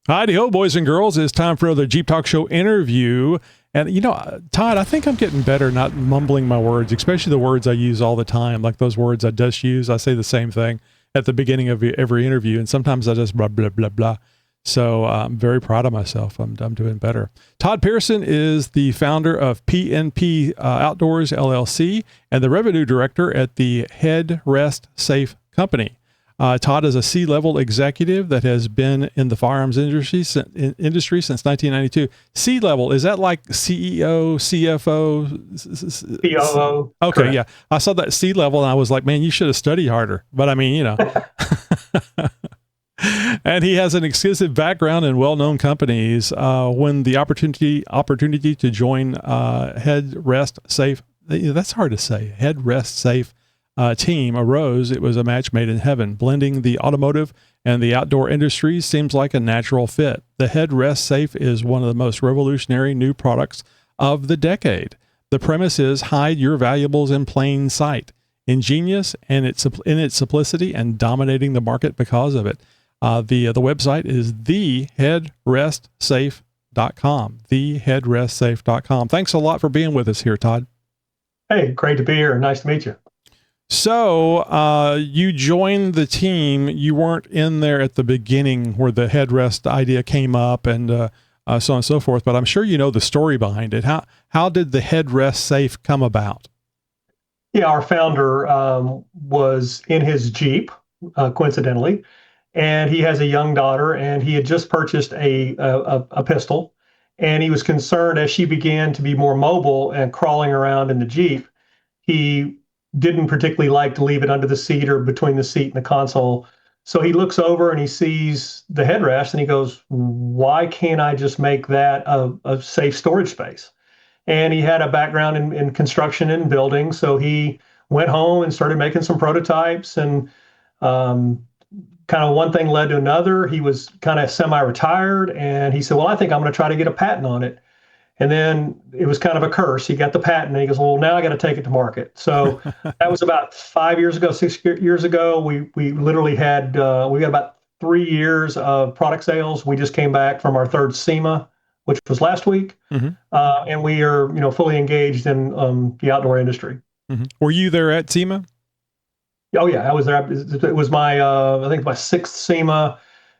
Howdy-ho, boys and girls. It's time for another Jeep Talk Show interview. And, Todd, I think I'm getting better not mumbling my words, especially the words I use all the time, like those words I just use. I say the same thing at the beginning of every interview, and sometimes I just blah, blah, blah, blah. So I'm very proud of myself. I'm doing better. Todd Pearson is the founder of PNP Outdoors, LLC, and the revenue director at the Headrest Safe Company. Todd is a C-level executive that has been in the firearms industry since 1992. C-level, is that like CEO, CFO? COO. Okay, correct. yeah. I saw that C-level and I was like, man, you should have studied harder. But I mean, And he has an extensive background in well-known companies. When the opportunity to join Headrest Safe, that's hard to say, Headrest Safe team arose, it was a match made in heaven. Blending the automotive and the outdoor industries seems like a natural fit. The Headrest Safe is one of the most revolutionary new products of the decade. The premise is hide your valuables in plain sight. Ingenious and in its simplicity and dominating the market because of it. The website is theheadrestsafe.com. Theheadrestsafe.com. Thanks a lot for being with us here, Todd. Hey, great to be here. Nice to meet you. So you joined the team. You weren't in there at the beginning where the headrest idea came up and so on and so forth, but I'm sure you know the story behind it. How did the Headrest Safe come about? Yeah, our founder was in his Jeep, coincidentally, and he has a young daughter, and he had just purchased a pistol, and he was concerned as she began to be more mobile and crawling around in the Jeep, he didn't particularly like to leave it under the seat or between the seat and the console. So he looks over and he sees the headrest and he goes, why can't I just make that a safe storage space? And he had a background in construction and building. So he went home and started making some prototypes, and kind of one thing led to another. He was kind of semi-retired and he said, well, I think I'm going to try to get a patent on it. And then it was kind of a curse. He got the patent and he goes, well, now I got to take it to market. So that was about 6 years ago. We literally had, we got about 3 years of product sales. We just came back from our third SEMA, which was last week. Mm-hmm. And we are, fully engaged in the outdoor industry. Mm-hmm. Were you there at SEMA? Oh yeah, I was there. It was my, I think my 6th SEMA.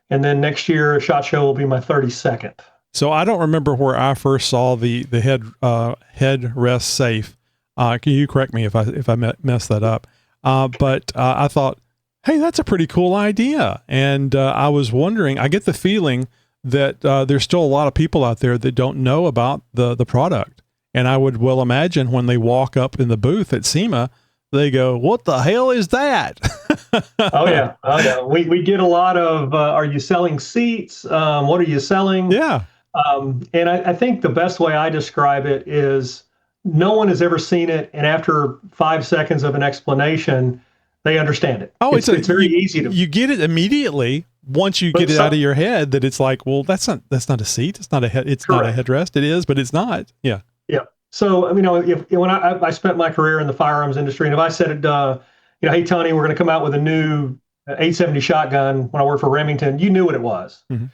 And then next year, SHOT Show will be my 32nd. So I don't remember where I first saw the Headrest Safe. Can you correct me if I messed that up? But I thought, hey, that's a pretty cool idea. And I was wondering, I get the feeling that there's still a lot of people out there that don't know about the product. And I would well imagine when they walk up in the booth at SEMA, they go, what the hell is that? Oh yeah. We get a lot of, are you selling seats? What are you selling? Yeah. And I think the best way I describe it is no one has ever seen it, and after 5 seconds of an explanation, they understand it. Oh, it's very easy to. You get it immediately once you get it out of your head that it's like, well, that's not a seat. It's not a head. It's correct. Not a headrest. It is, but it's not. Yeah. Yeah. So when I spent my career in the firearms industry, and if I said, hey Tony, we're going to come out with a new 870 shotgun when I worked for Remington, you knew what it was. Mm-hmm.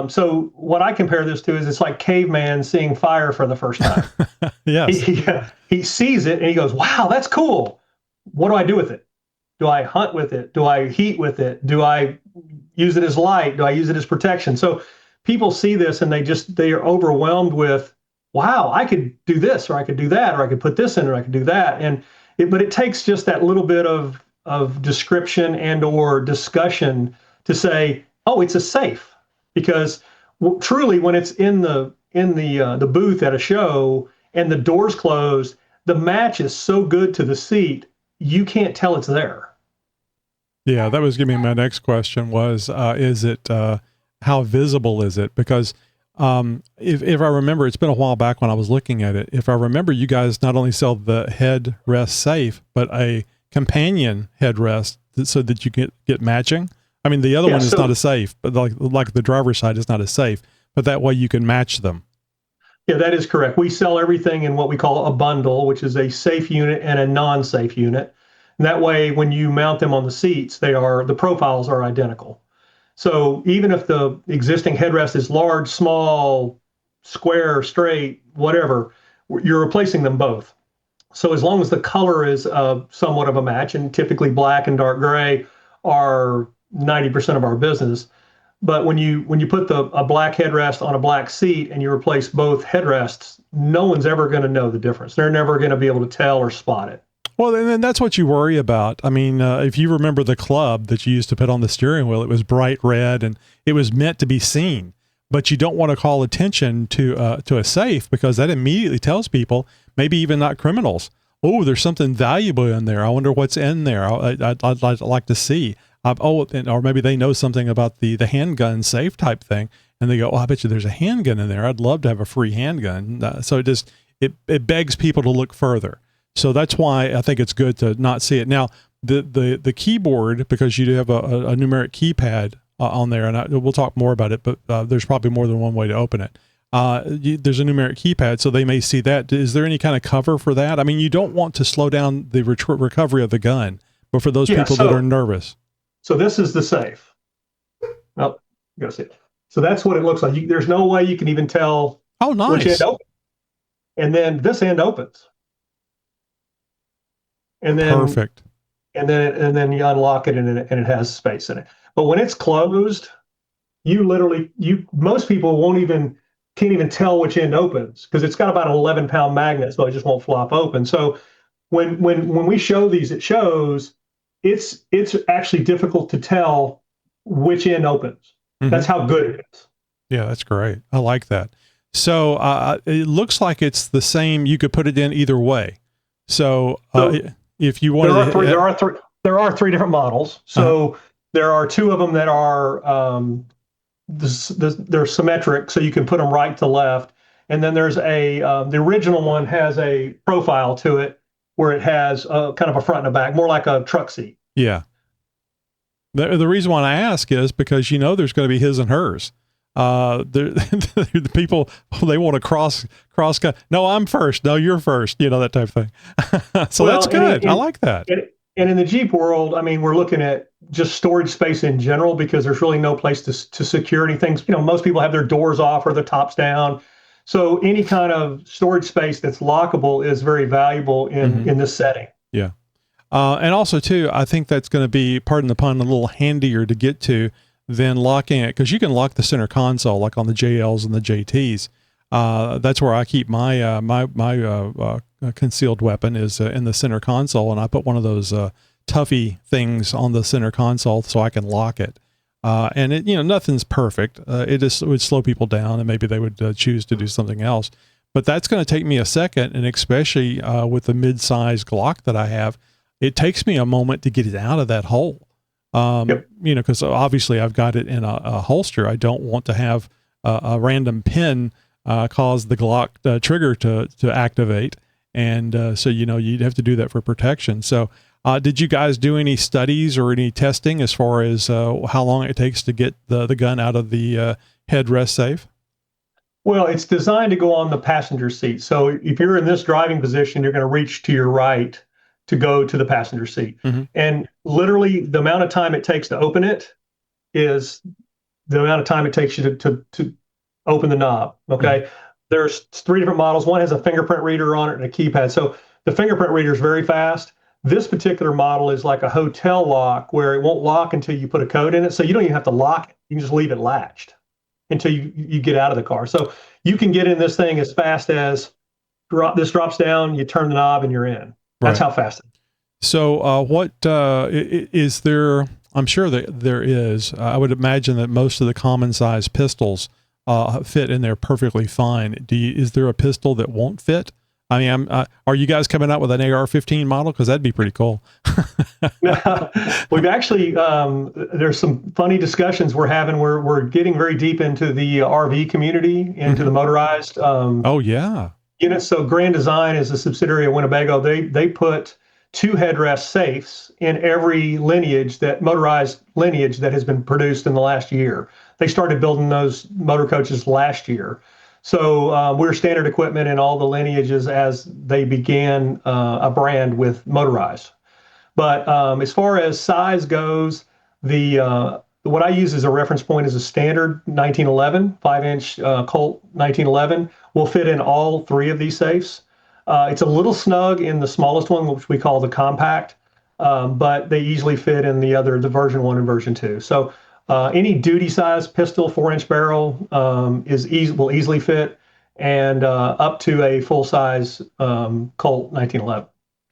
So what I compare this to is it's like caveman seeing fire for the first time. Yes. He sees it and he goes, wow, that's cool. What do I do with it? Do I hunt with it? Do I heat with it? Do I use it as light? Do I use it as protection? So people see this and they are overwhelmed with, wow, I could do this, or I could do that, or I could put this in, or I could do that. But it takes just that little bit of description and or discussion to say, oh, it's a safe. Because truly, when it's in the booth at a show and the doors closed, the match is so good to the seat, you can't tell it's there. Yeah, that was giving me my next question was, is it, how visible is it? Because if I remember, it's been a while back when I was looking at it. If I remember, you guys not only sell the Headrest Safe, but a companion headrest so that you get matching. I mean, the other one is not a safe, but like the driver's side is not a safe, but that way you can match them. Yeah, that is correct. We sell everything in what we call a bundle, which is a safe unit and a non-safe unit. And that way, when you mount them on the seats, the profiles are identical. So even if the existing headrest is large, small, square, straight, whatever, you're replacing them both. So as long as the color is somewhat of a match, and typically black and dark gray are 90% of our business. But when you put a black headrest on a black seat and you replace both headrests, no one's ever going to know the difference. They're never going to be able to tell or spot it. Well, and then that's what you worry about. I mean, if you remember the club that you used to put on the steering wheel, it was bright red and it was meant to be seen. But you don't want to call attention to a safe, because that immediately tells people, maybe even not criminals, oh, there's something valuable in there. I wonder what's in there. I'd like to see. Or maybe they know something about the handgun safe type thing, and they go, oh, I bet you there's a handgun in there. I'd love to have a free handgun. So it begs people to look further. So that's why I think it's good to not see it. Now, the keyboard, because you do have a numeric keypad on there, and we'll talk more about it, but there's probably more than one way to open it. There's a numeric keypad, so they may see that. Is there any kind of cover for that? I mean, you don't want to slow down the recovery of the gun, but for those people that are nervous. So this is the safe. Oh, you gotta see it. So that's what it looks like. There's no way you can even tell. Oh, nice. Which end opens. And then this end opens. And then perfect. And then you unlock it, and it has space in it. But when it's closed, most people can't even tell which end opens, because it's got about an 11-pound magnet, so it just won't flop open. So when we show these, it shows it's actually difficult to tell which end opens. Mm-hmm. That's how good it is. Yeah, that's great. I like that. So it looks like it's the same. You could put it in either way. So if you want, there are three different models. So there are two of them that are they're symmetric, so you can put them right to left. And then there's the original one has a profile to it where it has kind of a front and a back, more like a truck seat. Yeah. The reason why I ask is because there's going to be his and hers. The people, they want to cross. No, I'm first. No, you're first. That type of thing. So that's good. I like that. And in the Jeep world, I mean, we're looking at just storage space in general, because there's really no place to secure anything. Most people have their doors off or the tops down. So any kind of storage space that's lockable is very valuable in this setting. Yeah. And also too, I think that's going to be, pardon the pun, a little handier to get to than locking it, because you can lock the center console like on the JLs and the JTs. That's where I keep my my concealed weapon is in the center console, and I put one of those Tuffy things on the center console so I can lock it. And it, nothing's perfect. It would slow people down, and maybe they would choose to do something else. But that's going to take me a second, and especially with the mid-size Glock that I have, it takes me a moment to get it out of that hole. Yep. Because obviously I've got it in a holster. I don't want to have a random pin cause the Glock trigger to activate. And so, you'd have to do that for protection. So did you guys do any studies or any testing as far as how long it takes to get the gun out of the headrest safe? Well, it's designed to go on the passenger seat. So if you're in this driving position, you're going to reach to your right to go to the passenger seat. Mm-hmm. And literally the amount of time it takes to open it is the amount of time it takes you to open the knob. Okay. Mm-hmm. There's three different models. One has a fingerprint reader on it and a keypad. So the fingerprint reader is very fast. This particular model is like a hotel lock, where it won't lock until you put a code in it. So you don't even have to lock it. You can just leave it latched until you get out of the car. So you can get in this thing as fast as this drops down, you turn the knob, and you're in. That's how fast it is. So what is there? I'm sure that there is. I would imagine that most of the common size pistols fit in there perfectly fine. Is there a pistol that won't fit? I mean, are you guys coming out with an AR-15 model? Because that'd be pretty cool. We've actually, there's some funny discussions we're having. We're getting very deep into the RV community, into the motorized. Oh yeah. Units. So Grand Design is a subsidiary of Winnebago. They put 2 headrest safes in every motorized lineage that has been produced in the last year. They started building those motor coaches last year. So we're standard equipment in all the lineages as they began a brand with motorized. But as far as size goes, the what I use as a reference point is a standard 1911, 5-inch Colt 1911 will fit in all three of these safes. It's a little snug in the smallest one, which we call the compact, but they easily fit in the version 1 and version 2. So any duty size pistol, 4-inch barrel will easily fit, and up to a full size Colt 1911.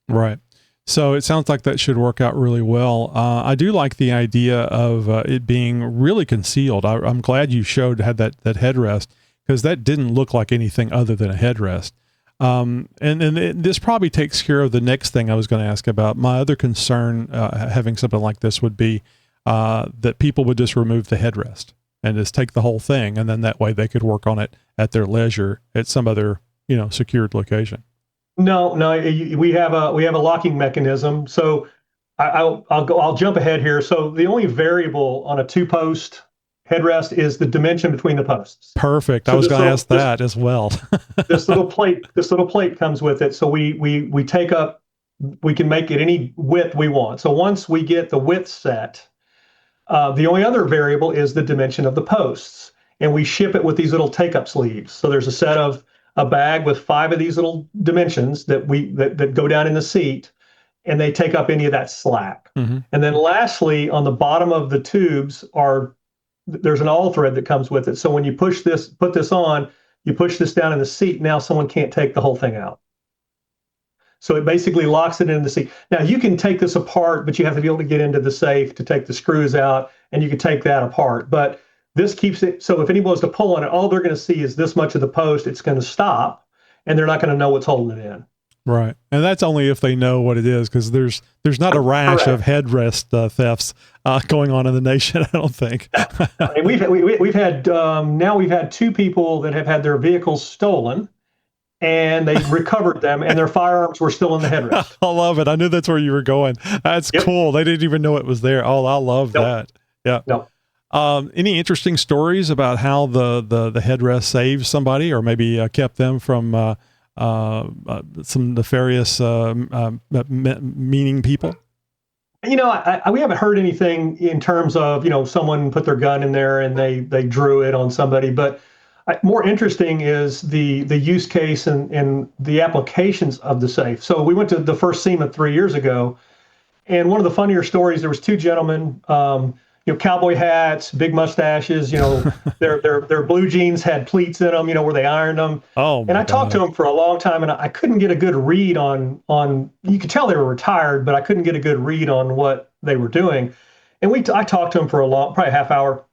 Right. So it sounds like that should work out really well. I do like the idea of it being really concealed. I'm glad you had that headrest, because that didn't look like anything other than a headrest. And this probably takes care of the next thing I was going to ask about. My other concern having something like this would be that people would just remove the headrest and just take the whole thing, and then that way they could work on it at their leisure at some other secured location. No, we have a locking mechanism. So I'll jump ahead here. So the only variable on a 2-post headrest is the dimension between the posts. Perfect. So I was going to ask that as well. This little plate comes with it. So we can make it any width we want. So once we get the width set, the only other variable is the dimension of the posts, and we ship it with these little take-up sleeves. So there's a bag with 5 of these little dimensions that go down in the seat, and they take up any of that slack. Mm-hmm. And then lastly, on the bottom of the tubes there's an all thread that comes with it. So when you put this on, you push this down in the seat. Now someone can't take the whole thing out. So it basically locks it in the seat. Now you can take this apart, but you have to be able to get into the safe to take the screws out, and you can take that apart. But this keeps it, so if anyone was to pull on it, all they're going to see is this much of the post. It's going to stop, and they're not going to know what's holding it in. Right. And that's only if they know what it is, because there's not a rash of headrest thefts going on in the nation, I don't think. And we've had 2 people that have had their vehicles stolen, and they recovered them, and their firearms were still in the headrest. I love it. I knew that's where you were going. That's cool. They didn't even know it was there. Oh, I love that. Yeah. No. Any interesting stories about how the headrest saved somebody, or maybe kept them from some nefarious meaning people? We haven't heard anything in terms of someone put their gun in there and they drew it on somebody. But more interesting is the use case and the applications of the safe. So we went to the first SEMA 3 years ago, and one of the funnier stories, there was 2 gentlemen. Cowboy hats, big mustaches, their blue jeans had pleats in them, where they ironed them. Oh, and I talked to them for a long time, and I couldn't get a good read on, you could tell they were retired, but I couldn't get a good read on what they were doing. And I talked to them for probably a half hour.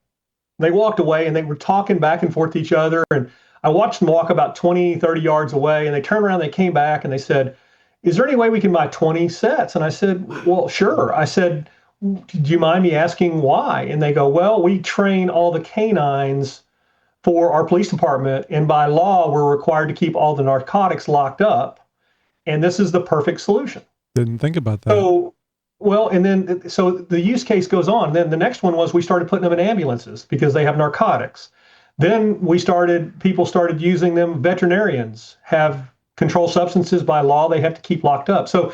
They walked away, and they were talking back and forth to each other. And I watched them walk about 20, 30 yards away, and they turned around, they came back, and they said, "Is there any way we can buy 20 sets?" And I said, "Well, sure." I said, "Do you mind me asking why?" And they go, "Well, we train all the canines for our police department, and by law, we're required to keep all the narcotics locked up, and this is the perfect solution." Didn't think about that. So the use case goes on. Then the next one was we started putting them in ambulances because they have narcotics. Then people started using them. Veterinarians have controlled substances by law they have to keep locked up. So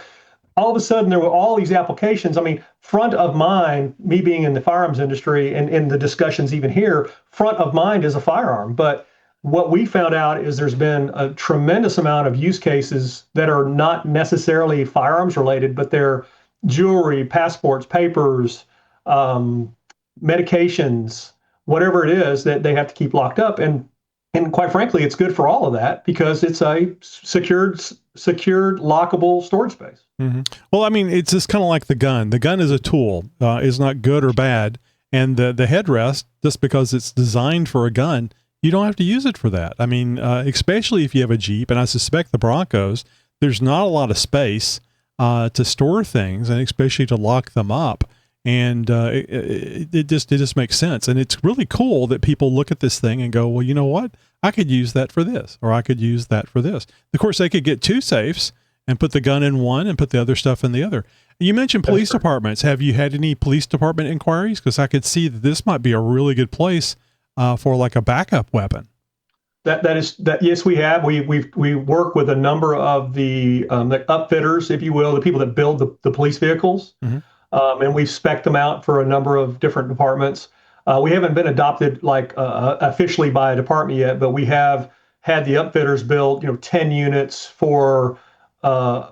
all of a sudden, there were all these applications. I mean, front of mind, me being in the firearms industry and in the discussions even here, front of mind is a firearm. But what we found out is there's been a tremendous amount of use cases that are not necessarily firearms related, but they're jewelry, passports, papers, medications, whatever it is that they have to keep locked up. And quite frankly, it's good for all of that because it's a secured, lockable storage space. Mm-hmm. Well, I mean, it's just kind of like the gun. The gun is a tool. It's not good or bad. And the headrest, just because it's designed for a gun, you don't have to use it for that. I mean, especially if you have a Jeep, and I suspect the Broncos, there's not a lot of space to store things, and especially to lock them up. And it just makes sense. And it's really cool that people look at this thing and go, well, you know what? I could use that for this, or I could use that for this. Of course, they could get 2 safes and put the gun in one and put the other stuff in the other. You mentioned police departments. Have you had any police department inquiries? Because I could see that this might be a really good place for like a backup weapon. Yes, we have. We work with a number of the upfitters, if you will, the people that build the police vehicles. Mm-hmm. And we've spec'd them out for a number of different departments. We haven't been adopted like officially by a department yet, but we have had the upfitters build 10 units for a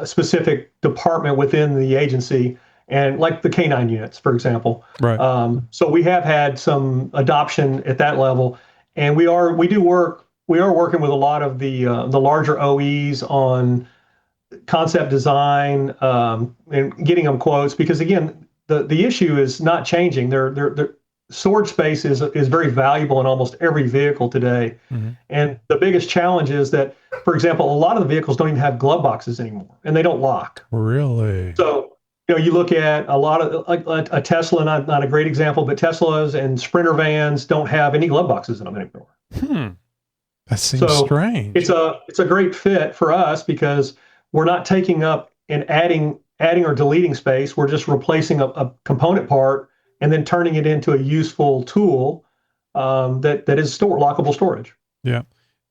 specific department within the agency, and like the K9 units, for example. Right. So we have had some adoption at that level, and we are working with a lot of the larger OEs on concept design, and getting them quotes, because again, the issue is not changing. Their storage space is very valuable in almost every vehicle today. Mm-hmm. And the biggest challenge is that, for example, a lot of the vehicles don't even have glove boxes anymore, and they don't lock. Really? So, you look at a lot of like a Tesla, not a great example, but Teslas and Sprinter vans don't have any glove boxes in them anymore. That seems strange. It's a great fit for us because we're not taking up and adding or deleting space. We're just replacing a component part and then turning it into a useful tool that is lockable storage. Yeah.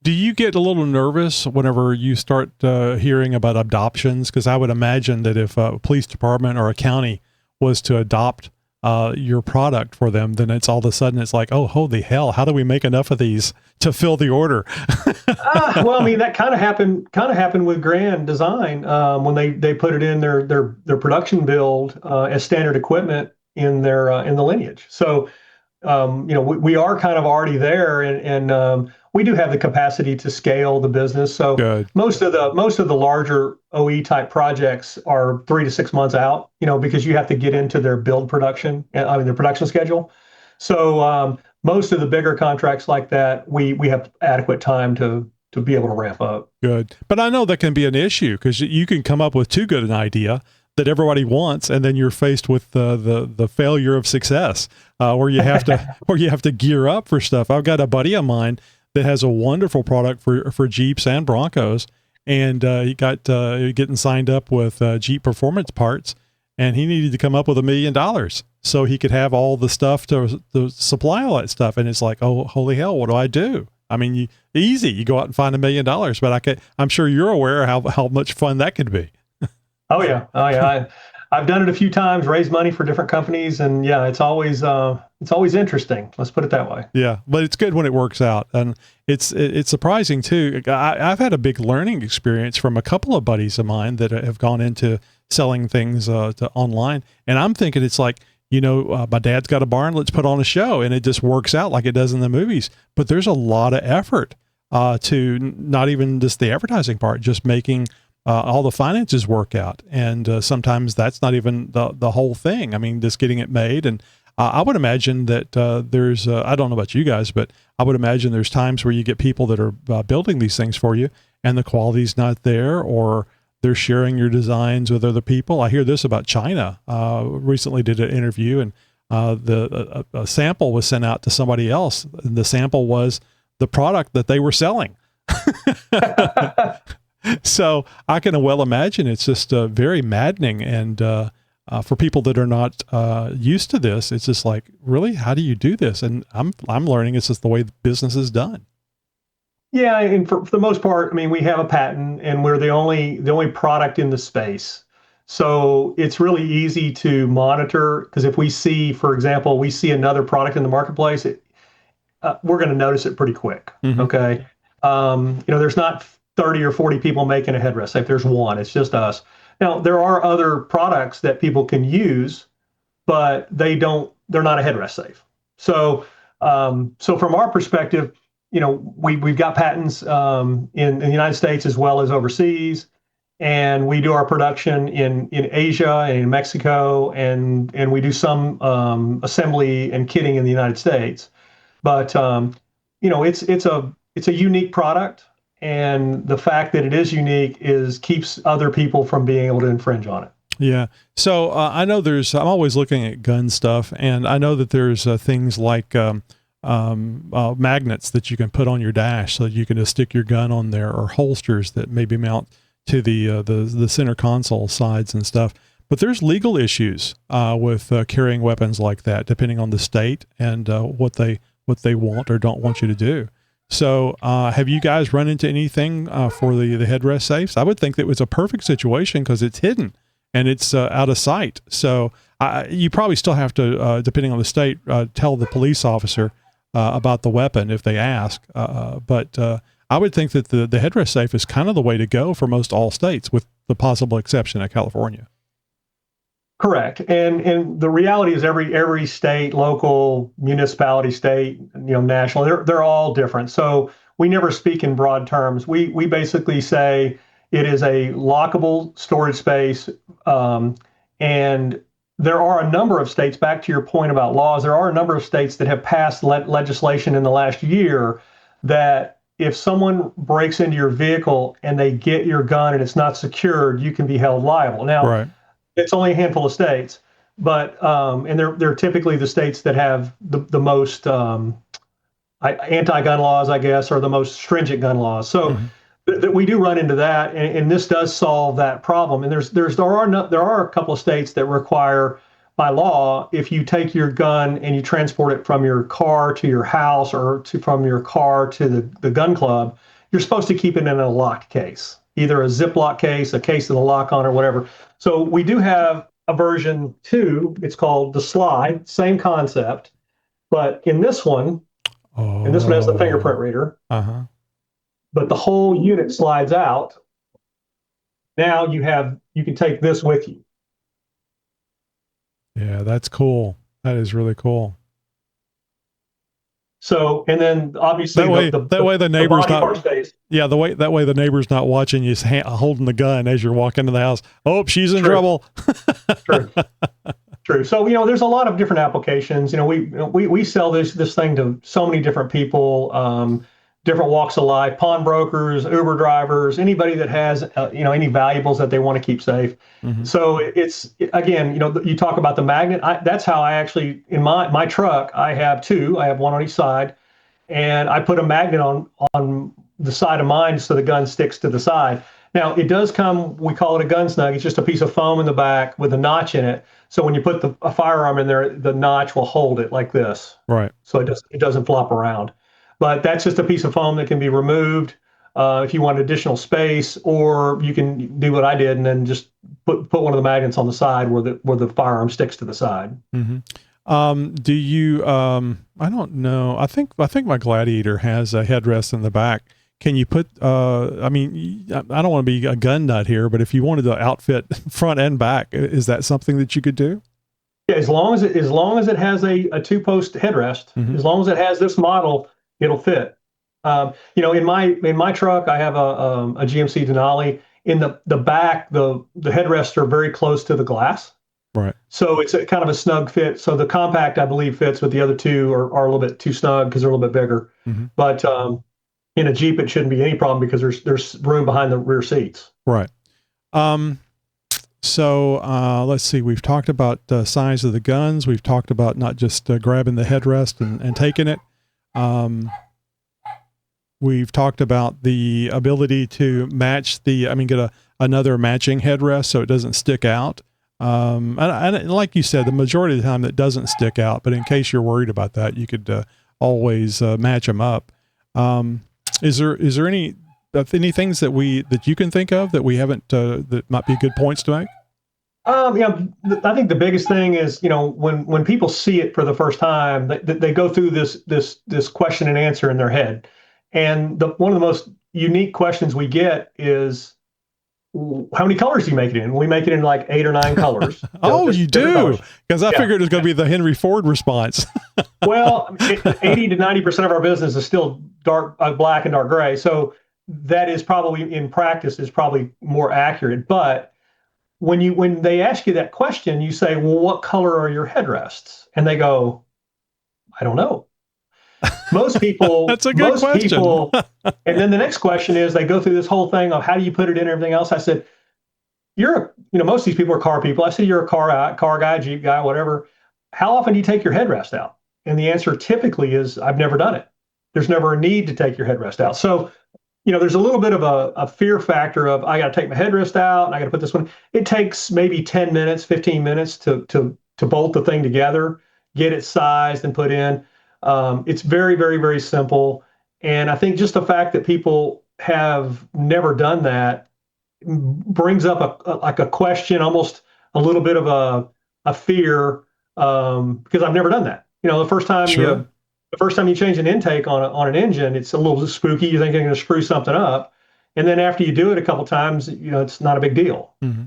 Do you get a little nervous whenever you start hearing about adoptions? Because I would imagine that if a police department or a county was to adopt your product for them, then it's all of a sudden it's like, oh, holy hell, how do we make enough of these to fill the order? Well, I mean, that kind of happened with Grand Design when they put it in their production build as standard equipment in the lineage. So we are kind of already there, and we do have the capacity to scale the business. So Good. most of the larger OE type projects are 3 to 6 months out, because you have to get into their build production, their production schedule. So most of the bigger contracts like that, we have adequate time to be able to ramp up. Good. But I know that can be an issue because you can come up with too good an idea that everybody wants, and then you're faced with the failure of success, where you have to gear up for stuff. I've got a buddy of mine that has a wonderful product for Jeeps and Broncos, and he got getting signed up with Jeep Performance Parts, and he needed to come up with $1 million so he could have all the stuff to supply all that stuff. And it's like, oh, holy hell, what do I do? I mean, you go out and find $1 million, but I'm sure you're aware how much fun that could be. Oh yeah. I've done it a few times, raised money for different companies, and yeah, it's always interesting. Let's put it that way. Yeah, but it's good when it works out, and it's surprising too. I've had a big learning experience from a couple of buddies of mine that have gone into selling things to online, and I'm thinking it's like, my dad's got a barn, let's put on a show, and it just works out like it does in the movies. But there's a lot of effort to not even just the advertising part, just making all the finances work out. And sometimes that's not even the whole thing. I mean, just getting it made. And I would imagine that there's, I don't know about you guys, but I would imagine there's times where you get people that are building these things for you and the quality's not there, or they're sharing your designs with other people. I hear this about China. Recently did an interview, and a sample was sent out to somebody else. And the sample was the product that they were selling. So I can well imagine it's just very maddening. And for people that are not used to this, it's just like, really, how do you do this? And I'm learning it's just the way business is done. Yeah, and for the most part, I mean, we have a patent, and we're the only product in the space. So it's really easy to monitor, because if we see, for example, another product in the marketplace, we're going to notice it pretty quick. Mm-hmm. Okay, there's not 30 or 40 people making a headrest safe. There's one. It's just us. Now, there are other products that people can use, but they're not a headrest safe. So from our perspective, we've got patents in the United States as well as overseas, and we do our production in Asia and in Mexico, and we do some assembly and kitting in the United States. But it's a unique product. And the fact that it is unique keeps other people from being able to infringe on it. Yeah. So I know I'm always looking at gun stuff, and I know that there's things like magnets that you can put on your dash so that you can just stick your gun on there, or holsters that maybe mount to the center console sides and stuff. But there's legal issues with carrying weapons like that, depending on the state and what they want or don't want you to do. So have you guys run into anything for the headrest safes? I would think that it was a perfect situation because it's hidden and it's out of sight. So You probably still have to, depending on the state, tell the police officer about the weapon if they ask. But I would think that the headrest safe is kind of the way to go for most all states, with the possible exception of California. Correct. And the reality is every state, local, municipality, state, national, they're all different. So we never speak in broad terms. We basically say it is a lockable storage space. And there are a number of states, back to your point about laws, there are a number of states that have passed legislation in the last year that if someone breaks into your vehicle and they get your gun and it's not secured, you can be held liable. Now, Right. it's only a handful of states, but and they're typically the states that have the most anti-gun laws, I guess, or the most stringent gun laws. So we do run into that, and this does solve that problem. And there are a couple of states that require by law, if you take your gun and you transport it from your car to your house or from your car to the gun club, you're supposed to keep it in a locked case, either a Ziploc case, a case with a lock on, or whatever. So we do have a version 2. It's called the slide, same concept, but in this one, and this one has the fingerprint reader, but the whole unit slides out. Now you can take this with you. Yeah, that's cool. That is really cool. So, and then obviously that way the neighbor's not. Yeah, that way the neighbor's not watching you holding the gun as you're walking to the house. Oh, she's in trouble. True. So there's a lot of different applications. We sell this thing to so many different people, different walks of life, pawnbrokers, Uber drivers, anybody that has any valuables that they want to keep safe. So it's, again, you talk about the magnet. That's how I actually, in my truck, I have 2. I have one on each side, and I put a magnet on the side of mine so the gun sticks to the side. Now it does come, we call it a gun snug. It's just a piece of foam in the back with a notch in it. So when you put a firearm in there, the notch will hold it like this. Right. So it doesn't flop around. But that's just a piece of foam that can be removed if you want additional space, or you can do what I did and then just put one of the magnets on the side where the firearm sticks to the side. Do you? I don't know. I think my Gladiator has a headrest in the back. Can you put? I mean, I don't want to be a gun nut here, but if you wanted to outfit front and back, is that something that you could do? Yeah, as long as it has a 2-post headrest, as long as it has this model, it'll fit. In my truck, I have a GMC Denali. In the back, the headrests are very close to the glass. Right. So it's kind of a snug fit. So the compact, I believe, fits, but the other 2 are a little bit too snug because they're a little bit bigger. But in a Jeep, it shouldn't be any problem because there's room behind the rear seats. Right. So let's see. We've talked about the size of the guns. We've talked about not just grabbing the headrest and taking it. We've talked about the ability to match get another matching headrest so it doesn't stick out. And like you said, the majority of the time it doesn't stick out, but in case you're worried about that, you could always match them up. Is there any things that you can think of that we haven't that might be good points to make? I think the biggest thing is, when people see it for the first time, they go through this question and answer in their head. And one of the most unique questions we get is, how many colors do you make it in? We make it in like 8 or 9 colors. Oh, you do? Because I figured it was going to be the Henry Ford response. Well, 80 to 90% of our business is still dark, black and dark gray. So that is probably, in practice, is probably more accurate. But when they ask you that question, you say, well, what color are your headrests? And they go, I don't know. Most people, that's a good question. And then the next question is, they go through this whole thing of how do you put it in and everything else. I said, most of these people are car people. I said, you're a car guy, Jeep guy, whatever. How often do you take your headrest out? And the answer typically is, I've never done it. There's never a need to take your headrest out. So, there's a little bit of a fear factor of, I got to take my headrest out and I got to put this one. It takes maybe 10 minutes, 15 minutes to bolt the thing together, get it sized and put in. It's very, very, very simple. And I think just the fact that people have never done that brings up a question, almost a little bit of a fear because I've never done that. The first time Sure. you change an intake on an engine, it's a little spooky. You think you're going to screw something up, and then after you do it a couple times, it's not a big deal. Mm-hmm.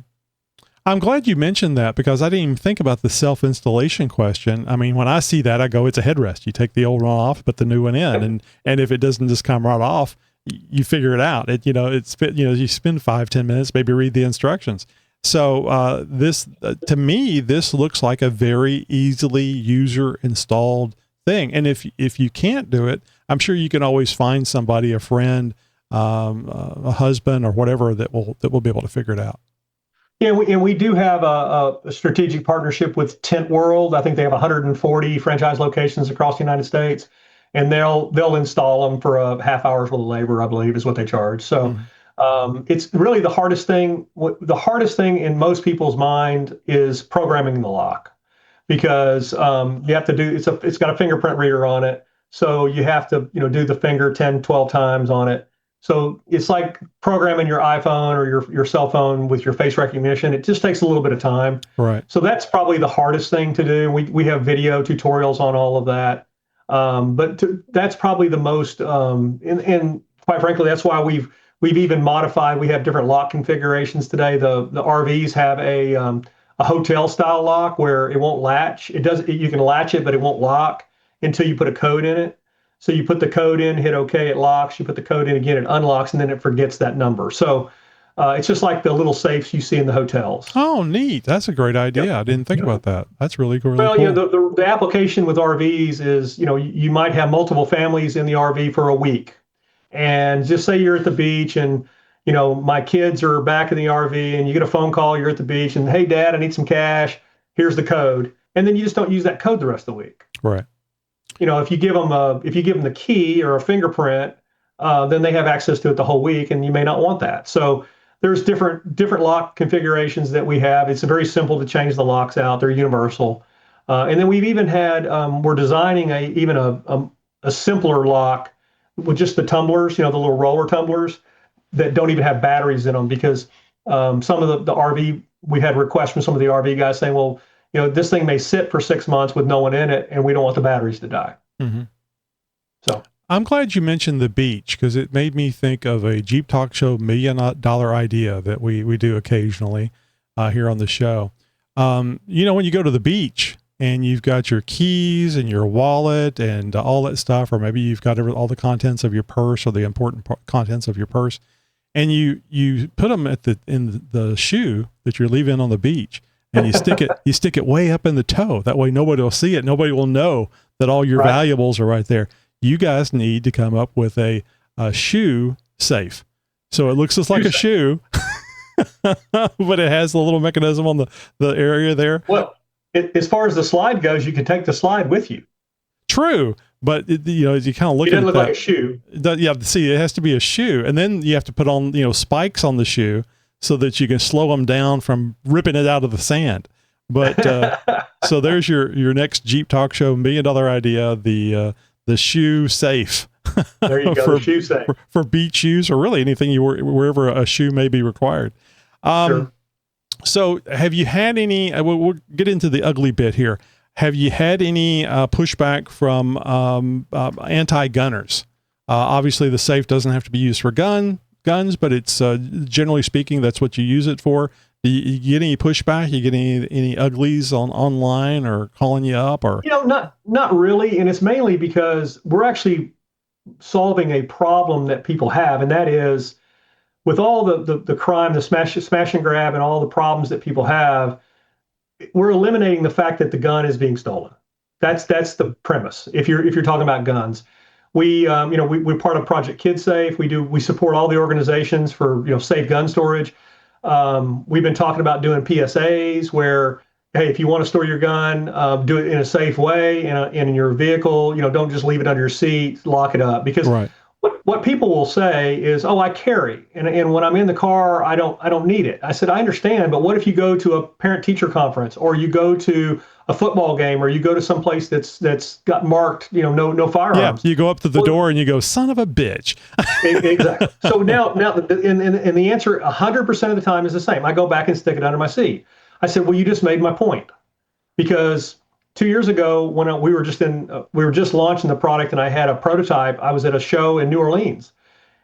I'm glad you mentioned that because I didn't even think about the self-installation question. I mean, when I see that, I go, it's a headrest. You take the old one off, put the new one in, and if it doesn't just come right off, you figure it out. You spend 5-10 minutes, maybe read the instructions. So this, to me, this looks like a very easily user installed thing. And if you can't do it, I'm sure you can always find somebody, a friend, a husband, or whatever that will be able to figure it out. Yeah, we do have a strategic partnership with Tent World. I think they have 140 franchise locations across the United States, and they'll install them for a half hour's worth of labor, I believe, is what they charge. So it's really the hardest thing. The hardest thing in most people's mind is programming the lock, because you have to do it's got a fingerprint reader on it, so you have to do the finger 10, 12 times on it. So it's like programming your iPhone or your cell phone with your face recognition. It just takes a little bit of time. Right. So that's probably the hardest thing to do. We have video tutorials on all of that. That's probably the most, and quite frankly, that's why we've even modified. We have different lock configurations today. The RVs have a hotel style lock where it won't latch. You can latch it, but it won't lock until you put a code in it. So you put the code in, hit OK, it locks. You put the code in again, it unlocks, and then it forgets that number. So it's just like the little safes you see in the hotels. Oh, neat. That's a great idea. Yep. I didn't think about that. That's really cool. Well, the application with RVs is, you might have multiple families in the RV for a week. And just say you're at the beach and, my kids are back in the RV and you get a phone call, you're at the beach and, hey, Dad, I need some cash. Here's the code. And then you just don't use that code the rest of the week. Right. If you give them the key or a fingerprint, then they have access to it the whole week, and you may not want that. So there's different lock configurations that we have. It's very simple to change the locks out. They're universal. And then we've even had we're designing a simpler lock with just the tumblers, the little roller tumblers that don't even have batteries in them, because some of the RV, we had requests from some of the RV guys saying, well, this thing may sit for 6 months with no one in it, and we don't want the batteries to die. Mm-hmm. So I'm glad you mentioned the beach, because it made me think of a Jeep Talk Show $1 million idea that we do occasionally here on the show. When you go to the beach and you've got your keys and your wallet and all that stuff, or maybe you've got all the contents of your purse or the important contents of your purse, and you put them in the shoe that you're leaving on the beach. And you stick it way up in the toe. That way nobody will see it. Nobody will know that all your valuables are right there. You guys need to come up with a shoe safe. So it looks just like a shoe, but it has a little mechanism on the area there. Well, as far as the slide goes, you can take the slide with you. True. But you kind of look at it. It doesn't look like a shoe. See, it has to be a shoe. And then you have to put on, spikes on the shoe, so that you can slow them down from ripping it out of the sand. But so there's your next Jeep Talk Show $1 million idea, the shoe safe. There you go, the shoe safe for beach shoes, or really anything wherever a shoe may be required. Sure. So have you had any? We'll get into the ugly bit here. Have you had any pushback from anti-gunners? Obviously, the safe doesn't have to be used for guns, but it's generally speaking, that's what you use it for. Do you get any pushback? You get any uglies online or calling you up, or not really, and it's mainly because we're actually solving a problem that people have, and that is with all the crime, the smash and grab, and all the problems that people have, we're eliminating the fact that the gun is being stolen. That's the premise. If you're talking about guns. We're part of Project Kid Safe. We support all the organizations for safe gun storage. We've been talking about doing PSAs where, hey, if you want to store your gun, do it in a safe way in your vehicle. Don't just leave it under your seat, lock it up. Because what people will say is, oh, I carry, and when I'm in the car, I don't need it. I said, I understand, but what if you go to a parent-teacher conference, or you go to a football game, or you go to some place that's got marked, no firearms? Yeah, you go up to the door and you go, son of a bitch. Exactly. So now, and the answer 100% of the time is the same. I go back and stick it under my seat. I said, well, you just made my point. because 2 years ago when we were just launching the product and I had a prototype, I was at a show in New Orleans,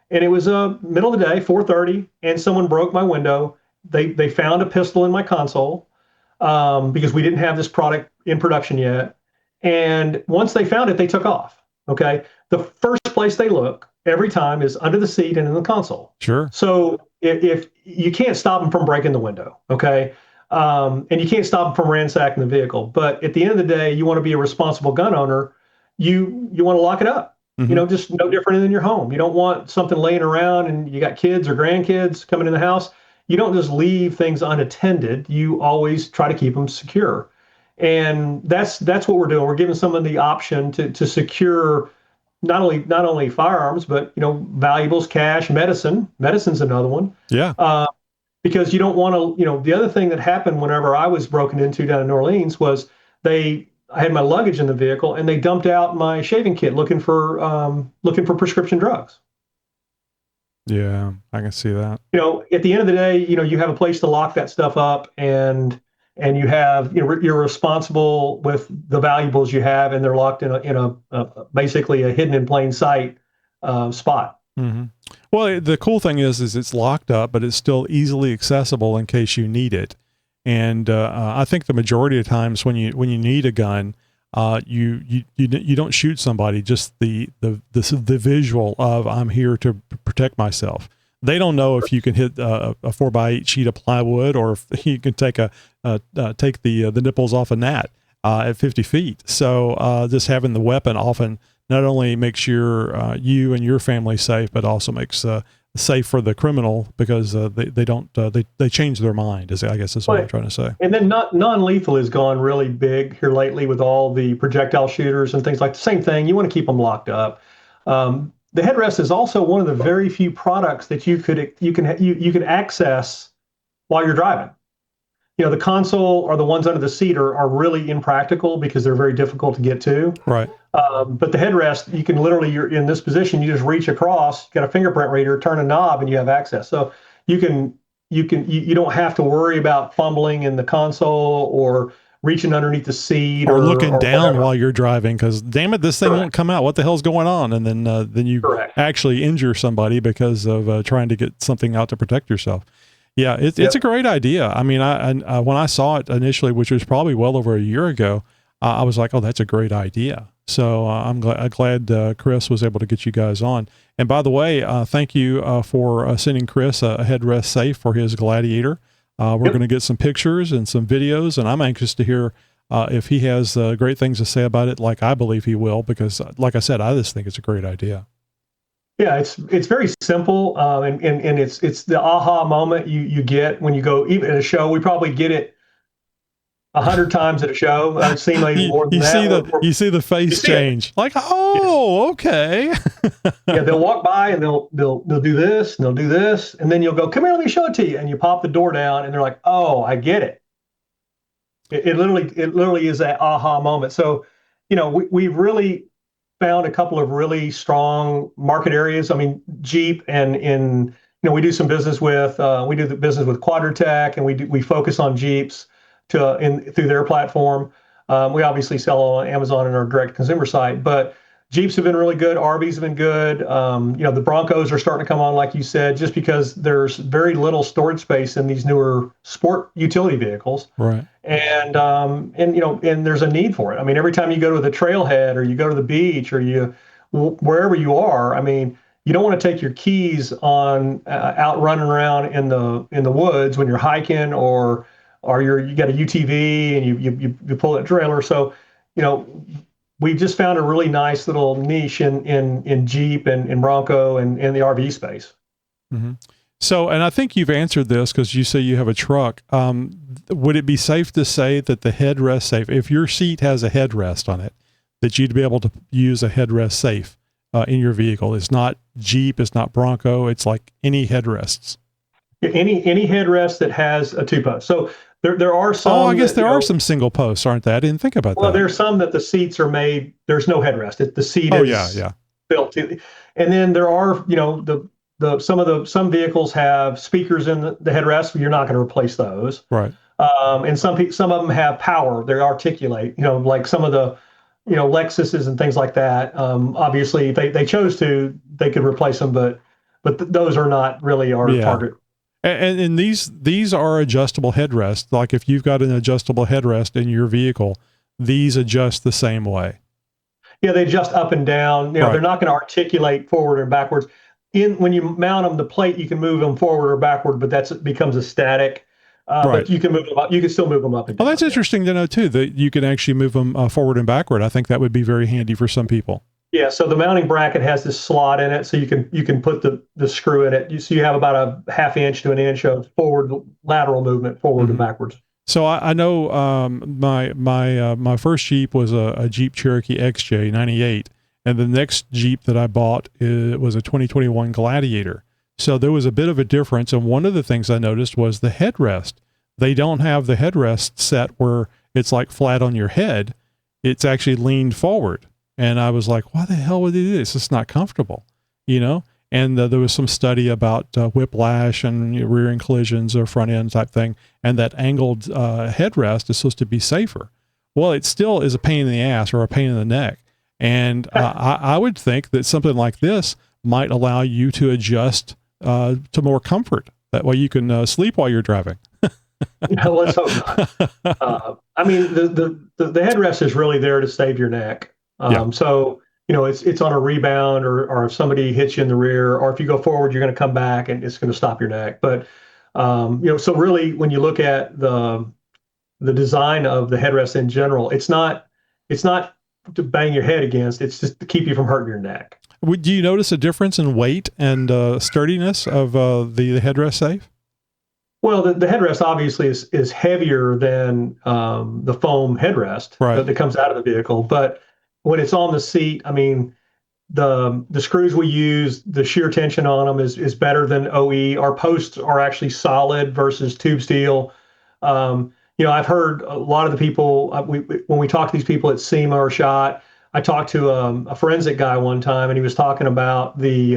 and it was middle of the day, 4:30, and someone broke my window. They found a pistol in my console, because we didn't have this product in production yet. And once they found it, they took off. Okay. The first place they look every time is under the seat and in the console. Sure. So if you can't stop them from breaking the window, okay, and you can't stop them from ransacking the vehicle. But at the end of the day, you want to be a responsible gun owner. You want to lock it up. Mm-hmm. Just no different than your home. You don't want something laying around and you got kids or grandkids coming in the house. You don't just leave things unattended. You always try to keep them secure. And that's what we're doing. We're giving someone the option to secure not only firearms, but valuables, cash, medicine. Medicine's another one. Yeah. Because you don't want to. The other thing that happened whenever I was broken into down in New Orleans was I had my luggage in the vehicle and they dumped out my shaving kit looking for prescription drugs. Yeah, I can see that. At the end of the day, you have a place to lock that stuff up, and you have, you're responsible with the valuables you have, and they're locked in a basically a hidden in plain sight spot. Mm-hmm. Well, the cool thing is it's locked up, but it's still easily accessible in case you need it. And I think the majority of times when you need a gun, you don't shoot somebody. Just the visual of I'm here to protect myself. They don't know if you can hit a 4x8 sheet of plywood or if you can take the nipples off a gnat at 50 feet. So just having the weapon often not only makes you and your family safe, but also makes safe for the criminal, because they change their mind, I guess is what I'm trying to say. And then non-lethal has gone really big here lately with all the projectile shooters and things like the same thing. You want to keep them locked up. The headrest is also one of the very few products that you can access while you're driving. The console or the ones under the seat are really impractical because they're very difficult to get to. Right. But the headrest, you can literally, you're in this position, you just reach across, got a fingerprint reader, turn a knob, and you have access. So you don't have to worry about fumbling in the console or reaching underneath the seat or looking down whatever while you're driving, because damn it, this thing won't come out. What the hell's going on? And then you actually injure somebody because of trying to get something out to protect yourself. Yeah, it's a great idea. I mean, I when I saw it initially, which was probably well over a year ago, I was like, oh, that's a great idea. So I'm glad Chris was able to get you guys on. And by the way, thank you for sending Chris a headrest safe for his Gladiator. We're going to get some pictures and some videos, and I'm anxious to hear if he has great things to say about it, like I believe he will, because like I said, I just think it's a great idea. Yeah, it's very simple, and it's the aha moment you get when you go, even at a show. We probably get it 100 times at a show. I've seen maybe more than that. You see the face change, like, oh, okay. Yeah, they'll walk by and they'll do this and they'll do this, and then you'll go, come here, let me show it to you, and you pop the door down, and they're like, oh, I get it. It literally is that aha moment. So, we've really found a couple of really strong market areas. I mean, Jeep and we do some business with Quadratech, and we focus on Jeeps through their platform. We obviously sell on Amazon and our direct consumer site, but Jeeps have been really good. RVs have been good. The Broncos are starting to come on, like you said, just because there's very little storage space in these newer sport utility vehicles. Right. And there's a need for it. I mean, every time you go to the trailhead or you go to the beach or wherever you are, I mean, you don't want to take your keys on out running around in the woods when you're hiking or you got a UTV and you pull that trailer. So, we just found a really nice little niche in Jeep and Bronco and the RV space. Mm-hmm. So, and I think you've answered this because you say you have a truck. Would it be safe to say that the headrest safe, if your seat has a headrest on it, that you'd be able to use a headrest safe in your vehicle? It's not Jeep, it's not Bronco, it's like any headrests. Any headrest that has a two-post. So there are some. Oh, I guess there are some single posts, aren't there? I didn't think about that. Well, there's some that the seats are made. There's no headrest. The seat is built to. And then there are, some vehicles have speakers in the headrest. You're not going to replace those. Right. And some of them have power. They articulate, like some of the, Lexuses and things like that. Obviously, if they chose to, they could replace them, but those are not really our Yeah. target. And these are adjustable headrests. Like if you've got an adjustable headrest in your vehicle, these adjust the same way. Yeah, they adjust up and down. Right. They're not going to articulate forward and backwards. When you mount them, the plate, you can move them forward or backward, but that becomes a static. Right. But you can move them up. You can still move them up and down. Well, that's interesting to know too, that you can actually move them forward and backward. I think that would be very handy for some people. Yeah. So the mounting bracket has this slot in it, so you can put the screw in it. So you have about a half inch to an inch of forward lateral movement, forward and backwards. So I know my first Jeep was a Jeep Cherokee XJ 98, and the next Jeep that I bought was a 2021 Gladiator. So there was a bit of a difference, and one of the things I noticed was the headrest. They don't have the headrest set where it's like flat on your head. It's actually leaned forward. And I was like, why the hell would they do this? It's not comfortable, And there was some study about whiplash and rear end collisions or front end type thing. And that angled headrest is supposed to be safer. Well, it still is a pain in the ass or a pain in the neck. And I would think that something like this might allow you to adjust to more comfort. That way you can sleep while you're driving. Let's hope not. I mean, the headrest is really there to save your neck. So, it's on a rebound or if somebody hits you in the rear, or if you go forward, you're going to come back and it's going to stop your neck. But, so really when you look at the design of the headrest in general, it's not to bang your head against, it's just to keep you from hurting your neck. Do you notice a difference in weight and sturdiness of the headrest safe? Well, the headrest obviously is heavier than the foam headrest that comes out of the vehicle. But when it's on the seat, I mean, the screws we use, the shear tension on them is better than OE. Our posts are actually solid versus tube steel. I've heard a lot of the people, when we talk to these people at SEMA or SHOT, I talked to a forensic guy one time, and he was talking about the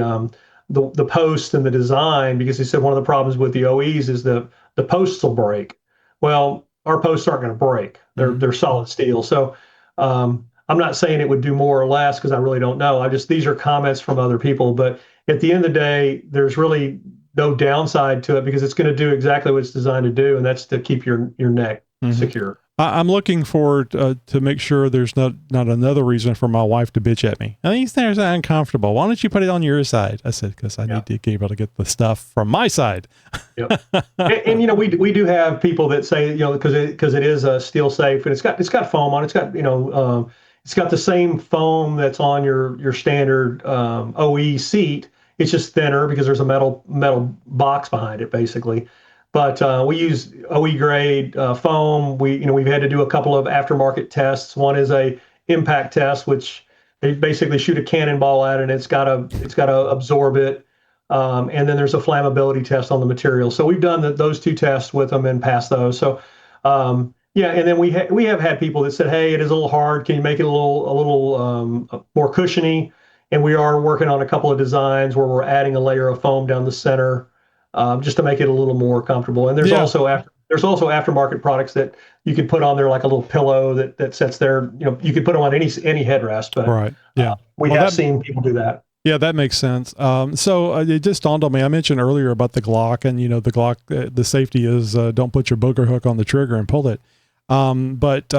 posts and the design, because he said one of the problems with the OEs is the posts will break. Well, our posts aren't going to break. They're solid steel. So I'm not saying it would do more or less, because I really don't know. These are comments from other people. But at the end of the day, there's really no downside to it, because it's going to do exactly what it's designed to do, and that's to keep your neck secure. I'm looking forward to make sure there's not another reason for my wife to bitch at me. These things are uncomfortable. Why don't you put it on your side? I said, because I need to be able to get the stuff from my side. Yep. and we do have people that say, because it is a steel safe, and it's got foam on it. It's got it's got the same foam that's on your standard OE seat. It's just thinner because there's a metal box behind it, basically. But we use OE grade foam. We've had to do a couple of aftermarket tests. One is a impact test, which they basically shoot a cannonball at it, and it's got to absorb it. And then there's a flammability test on the material. So we've done those two tests with them and passed those. So and then we have had people that said, hey, it is a little hard. Can you make it a little more cushiony? And we are working on a couple of designs where we're adding a layer of foam down the center, just to make it a little more comfortable. And there's also aftermarket products that you can put on there, like a little pillow that sits there. You can put them on any headrest. But we have seen people do that. Yeah, that makes sense. So it just dawned on me. I mentioned earlier about the Glock, and the Glock, the safety is don't put your booger hook on the trigger and pull it. But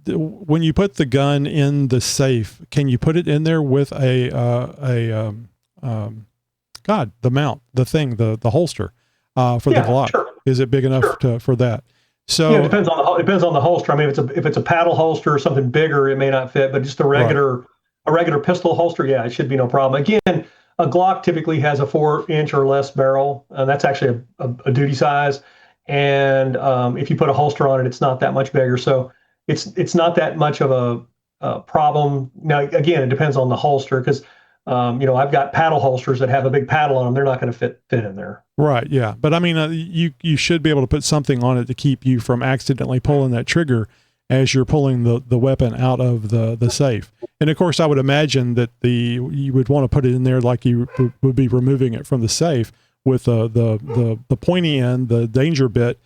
when you put the gun in the safe, can you put it in there with the mount, the holster for the Glock? Sure. Is it big enough for that? So it depends on the holster. I mean, if it's a paddle holster or something bigger, it may not fit. But just a regular pistol holster, it should be no problem. Again, a Glock typically has a 4-inch or less barrel, and that's actually a duty size. And if you put a holster on it, it's not that much bigger. So it's not that much of a problem. Now, again, it depends on the holster, because I've got paddle holsters that have a big paddle on them. They're not going to fit in there. Right. Yeah. But I mean, you should be able to put something on it to keep you from accidentally pulling that trigger as you're pulling the weapon out of the safe. And of course, I would imagine that you would want to put it in there like you would be removing it from the safe, with the pointy end, the danger bit,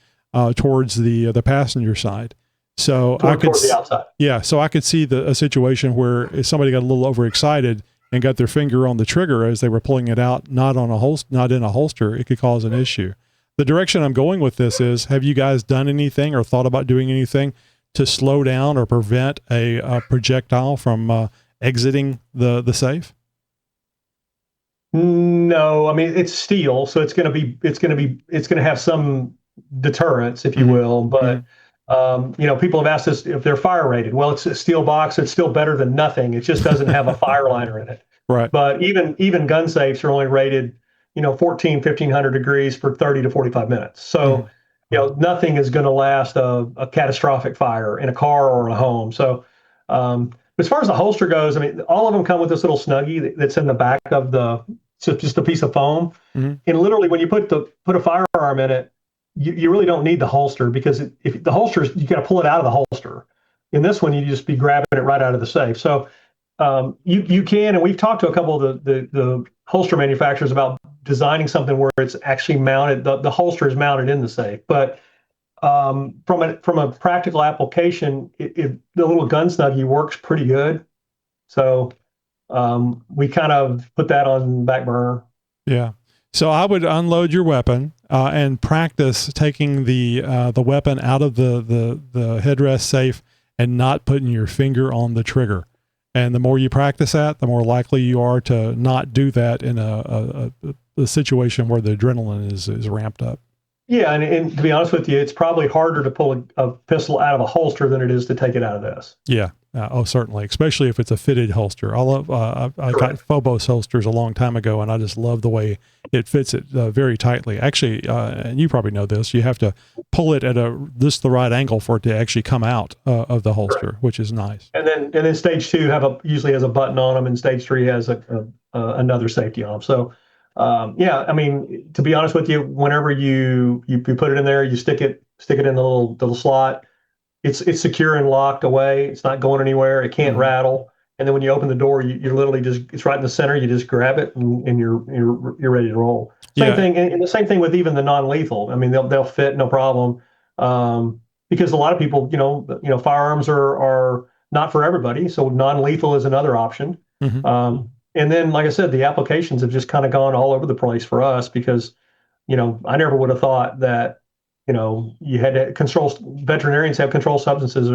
towards the passenger side. So I could, toward the outside. yeah. So I could see a situation where if somebody got a little overexcited and got their finger on the trigger as they were pulling it out, not in a holster, it could cause an issue. The direction I'm going with this is: have you guys done anything or thought about doing anything to slow down or prevent a projectile from exiting the safe? No, I mean it's steel, so it's going to have some deterrence, if you will. But people have asked us if they're fire rated. Well, it's a steel box. It's still better than nothing. It just doesn't have a fire liner in it. Right. But even gun safes are only rated, 1,500 degrees for 30 to 45 minutes. So, nothing is going to last a catastrophic fire in a car or in a home. So, as far as the holster goes, I mean, all of them come with this little snuggie that's in the back of it's just a piece of foam. And literally, when you put a firearm in it, you really don't need the holster, because if the holster, you got to pull it out of the holster. In this one, you just be grabbing it right out of the safe. So you can, and we've talked to a couple of the holster manufacturers about designing something where it's actually mounted. The holster is mounted in the safe, but from a practical application, the little gun snuggie works pretty good. So we kind of put that on back burner. Yeah. So I would unload your weapon and practice taking the weapon out of the headrest safe and not putting your finger on the trigger. And the more you practice that, the more likely you are to not do that in a situation where the adrenaline is ramped up. Yeah, and to be honest with you, it's probably harder to pull a pistol out of a holster than it is to take it out of this. Yeah. Certainly, especially if it's a fitted holster. I got Phobos holsters a long time ago, and I just love the way it fits it very tightly. Actually, and you probably know this, you have to pull it at the right angle for it to actually come out of the holster, which is nice. And then stage 2 usually has a button on them, and stage 3 has another safety on them. So I mean, to be honest with you, whenever you put it in there, you stick it in the little slot. It's secure and locked away. It's not going anywhere. It can't rattle. And then when you open the door, you're literally it's right in the center. You just grab it and you're ready to roll. Same thing, and the same thing with even the non-lethal. I mean, they'll fit no problem, because a lot of people, firearms are not for everybody. So non-lethal is another option. And then, like I said, the applications have just kind of gone all over the place for us, because, I never would have thought that, you had to veterinarians have controlled substances,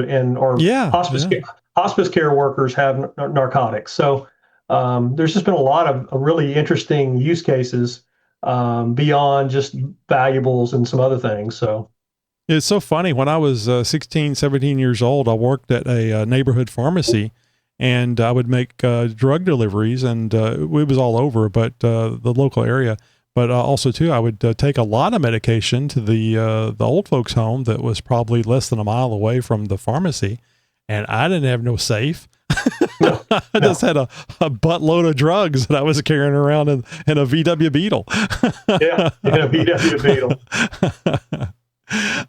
hospice care workers have narcotics. So there's just been a lot of really interesting use cases beyond just valuables and some other things. So it's so funny. When I was 16, 17 years old, I worked at a neighborhood pharmacy, and I would make drug deliveries, and it was all over, but the local area. But also too, I would take a lot of medication to the old folks' home that was probably less than a mile away from the pharmacy, and I didn't have no safe. I just had a buttload of drugs that I was carrying around in a VW Beetle. Yeah, in a VW Beetle.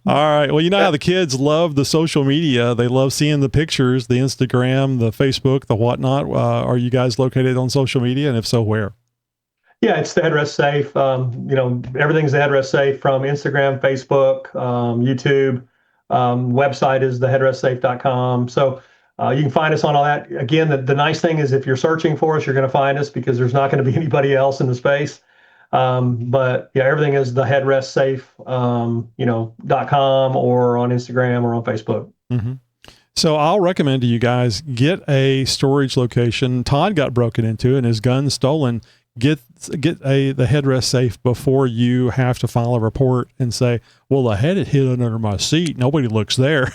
All right. Well, you know how the kids love the social media. They love seeing the pictures, the Instagram, the Facebook, the whatnot. Are you guys located on social media? And if so, where? Yeah, it's the Headrest Safe. Everything's the Headrest Safe, from Instagram, Facebook, YouTube. Website is theheadrestsafe.com. So you can find us on all that. Again, the nice thing is if you're searching for us, you're going to find us, because there's not going to be anybody else in the space. But yeah, everything is the Headrest Safe, .com, or on Instagram or on Facebook. So I'll recommend to you guys, get a storage location. Todd got broken into and his gun stolen. Get the Headrest Safe before you have to file a report and say, well, I had it hidden under my seat. Nobody looks there,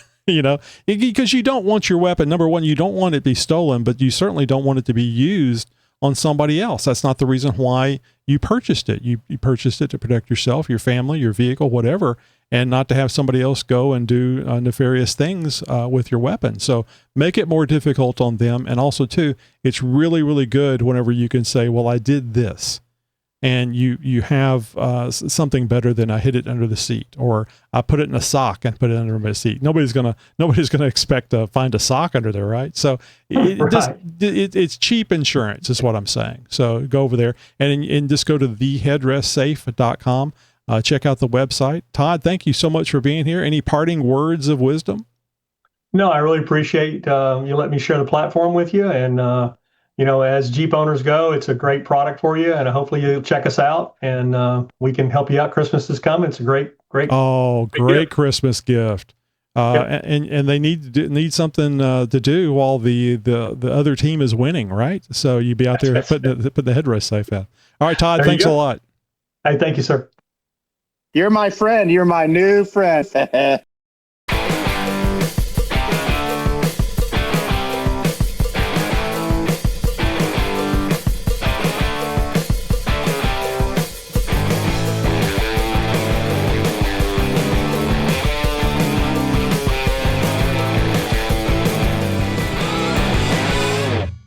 because you don't want your weapon. Number one, you don't want it to be stolen, but you certainly don't want it to be used on somebody else. That's not the reason why you purchased it. You purchased it to protect yourself, your family, your vehicle, whatever, and not to have somebody else go and do nefarious things with your weapon. So make it more difficult on them. And also too, it's really, really good whenever you can say, well, I did this, and you have something better than I hid it under the seat, or I put it in a sock and put it under my seat. Nobody's gonna expect to find a sock under there, right? So it's cheap insurance is what I'm saying. So go over there and just go to theheadrestsafe.com. check out the website. Todd, thank you so much for being here. Any parting words of wisdom? No, I really appreciate you letting me share the platform with you. And, as Jeep owners go, it's a great product for you. And hopefully you'll check us out and we can help you out. Christmas is coming. It's a great Great Christmas gift. Yep. And they need something to do while the other team is winning, right? So you be out there put the headrest safe out. All right, Todd, thanks a lot. Hey, thank you, sir. You're my friend. You're my new friend.